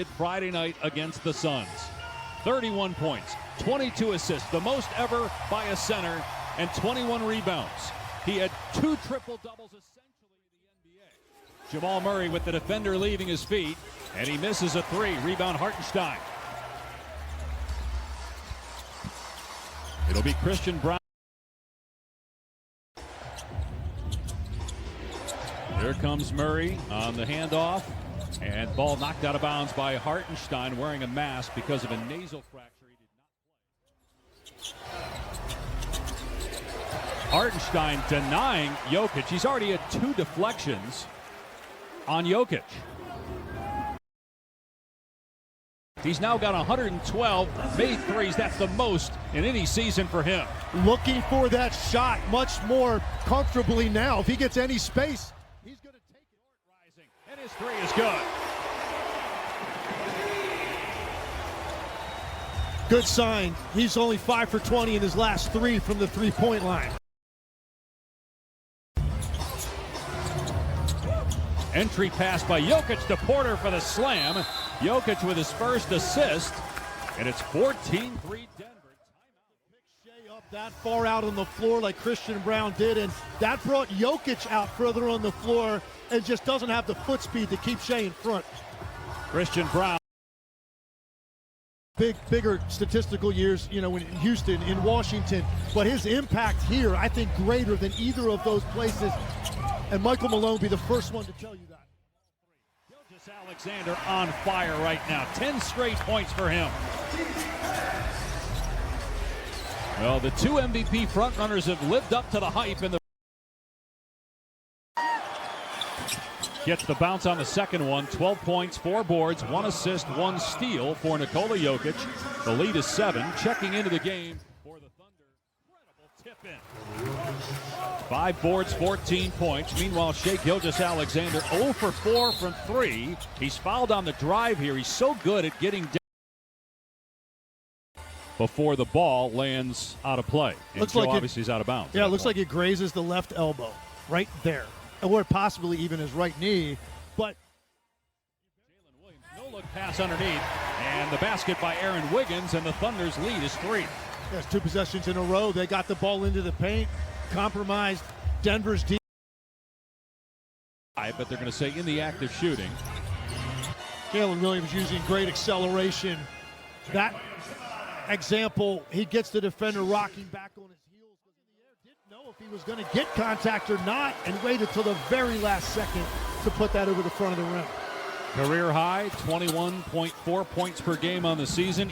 Friday night against the Suns. 31 points, 22 assists, the most ever by a center, and 21 rebounds. He had 2 triple-doubles essentially in the NBA. Jamal Murray with the defender leaving his feet, and he misses a 3. Rebound Hartenstein. It'll be Christian Braun. Here comes Murray on the handoff. And ball knocked out of bounds by Hartenstein, wearing a mask because of a nasal fracture. He did not play. Hartenstein denying Jokic. He's already had 2 deflections on Jokic. He's now got 112 made threes. That's the most in any season for him. Looking for that shot much more comfortably now. If he gets any space, he's going to take it. Rising, and his 3 is good. Good sign. He's only 5 for 20 in his last 3 from the three-point line. Entry pass by Jokic to Porter for the slam. Jokic with his first assist, and it's 14-3 Denver. Shea up that far out on the floor like Christian Braun did, and that brought Jokic out further on the floor and just doesn't have the foot speed to keep Shea in front. Christian Braun. Bigger statistical years, you know, in Houston, in Washington, but his impact here, I think, greater than either of those places. And Michael Malone will be the first one to tell you that. Gilgeous-Alexander on fire right now. 10 straight points for him. Well, the 2 MVP frontrunners have lived up to the hype in the. Gets the bounce on the second one. 12 points, 4 boards, 1 assist, 1 steal for Nikola Jokic. The lead is 7. Checking into the game for the Thunder. Incredible tip in. 5 boards, 14 points. Meanwhile, Shai Gilgeous-Alexander 0 for 4 from 3. He's fouled on the drive here. He's so good at getting down before the ball lands out of play. And looks Joe like obviously is out of bounds. Yeah, it looks like it grazes the left elbow right there, or possibly even his right knee. But Jalen Williams, no-look pass underneath, and the basket by Aaron Wiggins, and the Thunder's lead is 3. that's 2 possessions in a row. They got the ball into the paint, compromised Denver's defense. But they're going to say in the act of shooting. Jalen Williams using great acceleration. That example, he gets the defender rocking back on his heels in the air. Didn't know if he was going to get contact or not, and waited till the very last second to put that over the front of the rim. Career high, 21.4 points per game on the season.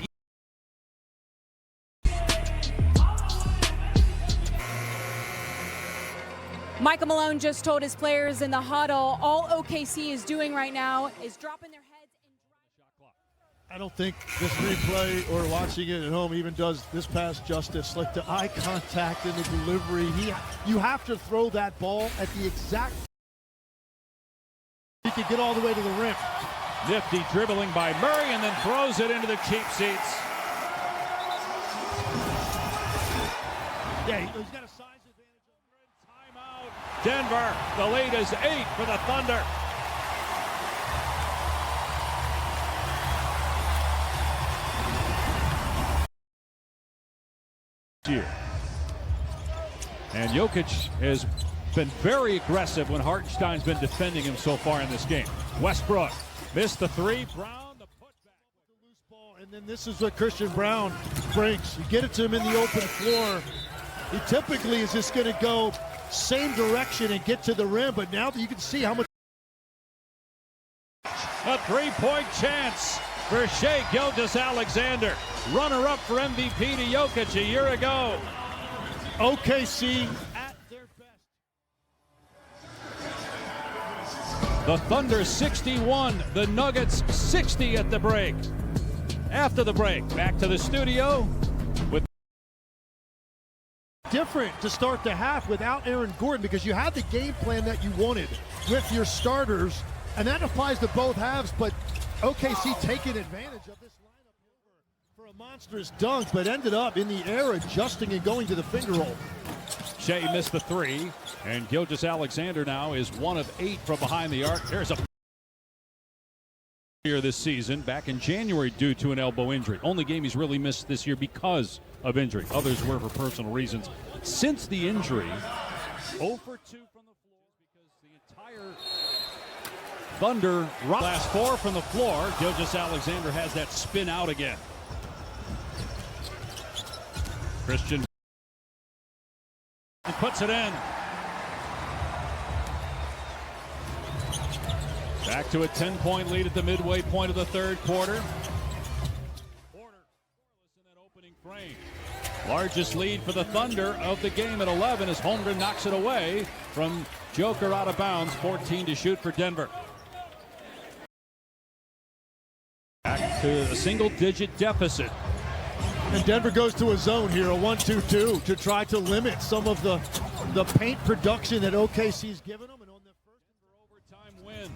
Michael Malone just told his players in the huddle all OKC is doing right now is dropping their heads and driving. I don't think this replay or watching it at home even does this pass justice. Like the eye contact and the delivery. You have to throw that ball at the exact. He could get all the way to the rim. Nifty dribbling by Murray, and then throws it into the cheap seats. Yeah, he's got a size advantage. Timeout. Denver. The lead is 8 for the Thunder. Year. And Jokic has been very aggressive when Hartenstein's been defending him so far in this game. Westbrook missed the 3. Brown the putback. The loose ball, and then this is what Christian Braun brings. You get it to him in the open floor. He typically is just going to go same direction and get to the rim, but now that you can see how much. A 3-point chance for Shai Gilgeous-Alexander. Runner-up for MVP to Jokic a year ago. OKC at their best. The Thunder 61, the Nuggets 60 at the break. After the break, back to the studio with. Different to start the half without Aaron Gordon, because you had the game plan that you wanted with your starters, and that applies to both halves, but OKC taking advantage of this lineup for a monstrous dunk, but ended up in the air adjusting and going to the finger roll. Shai missed the 3, and Gilgeous-Alexander now is 1 of 8 from behind the arc. There's a This season, back in January due to an elbow injury. Only game he's really missed this year because of injury. Others were for personal reasons. Since the injury, 0 for 2 from the floor because the entire Thunder last 4 from the floor. Gilgeous-Alexander has that spin out again. Christian puts it in. Back to a 10-point lead at the midway point of the third quarter. Porter scoreless in that opening frame. Largest lead for the Thunder of the game at 11 as Holmgren knocks it away from Joker out of bounds. 14 to shoot for Denver. Back to a single-digit deficit. And Denver goes to a zone here, a 1-2-2, to try to limit some of the paint production that OKC's given them. And on the first overtime win.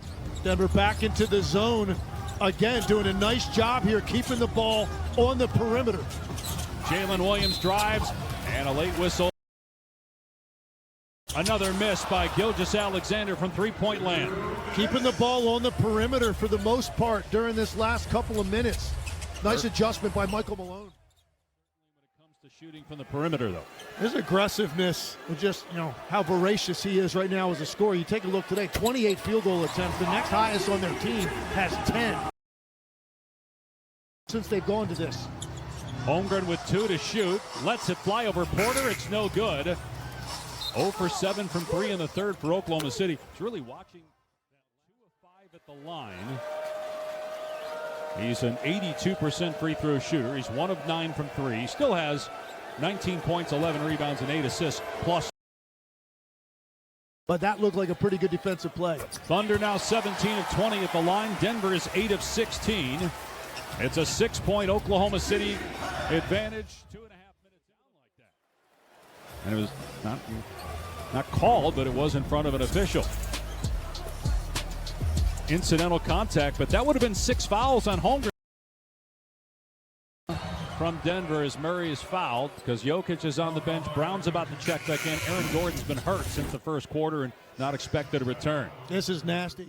Denver back into the zone again, doing a nice job here, keeping the ball on the perimeter. Jalen Williams drives, and a late whistle. Another miss by Gilgeous-Alexander from three-point land. Keeping the ball on the perimeter for the most part during this last couple of minutes. Nice adjustment by Michael Malone. When it comes to shooting from the perimeter, though. His aggressiveness and just, how voracious he is right now as a scorer. You take a look today, 28 field goal attempts. The next highest on their team has 10 since they've gone to this. Holmgren with 2 to shoot. Lets it fly over Porter. It's no good. 0 for 7 from 3 in the third for Oklahoma City. He's really watching that 2 of 5 at the line. He's an 82% free throw shooter. He's 1 of 9 from 3. He still has 19 points, 11 rebounds, and 8 assists, plus. But that looked like a pretty good defensive play. Thunder now 17 of 20 at the line. Denver is 8 of 16. It's a 6-point Oklahoma City advantage. 2.5 minutes down like that. And it was not called, but it was in front of an official. Incidental contact, but that would have been 6 fouls on Holmgren. From Denver as Murray is fouled because Jokic is on the bench. Brown's about to check back in. Aaron Gordon's been hurt since the first quarter and not expected to return. This is nasty.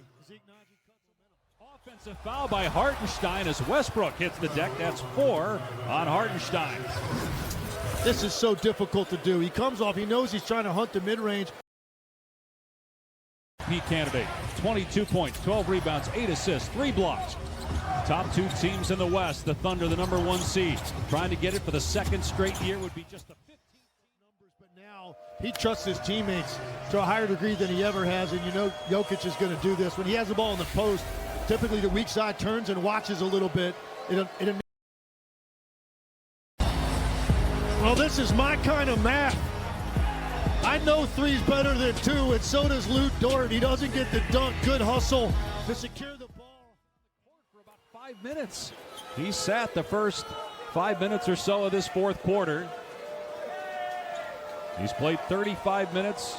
Offensive foul by Hartenstein as Westbrook hits the deck. That's 4 on Hartenstein. This is so difficult to do. He comes off, he knows he's trying to hunt the mid-range. Candidate, 22 points, 12 rebounds, 8 assists, 3 blocks. Top 2 teams in the West. The Thunder, the number 1 seed, trying to get it for the second straight year would be just the 15th numbers. But now he trusts his teammates to a higher degree than he ever has, and Jokic is going to do this. When he has the ball in the post, typically the weak side turns and watches a little bit. Well, this is my kind of math. I know 3's better than 2, and so does Lou Dort. He doesn't get the dunk. Good hustle to secure the ball. For about 5 minutes. He sat the first 5 minutes or so of this fourth quarter. He's played 35 minutes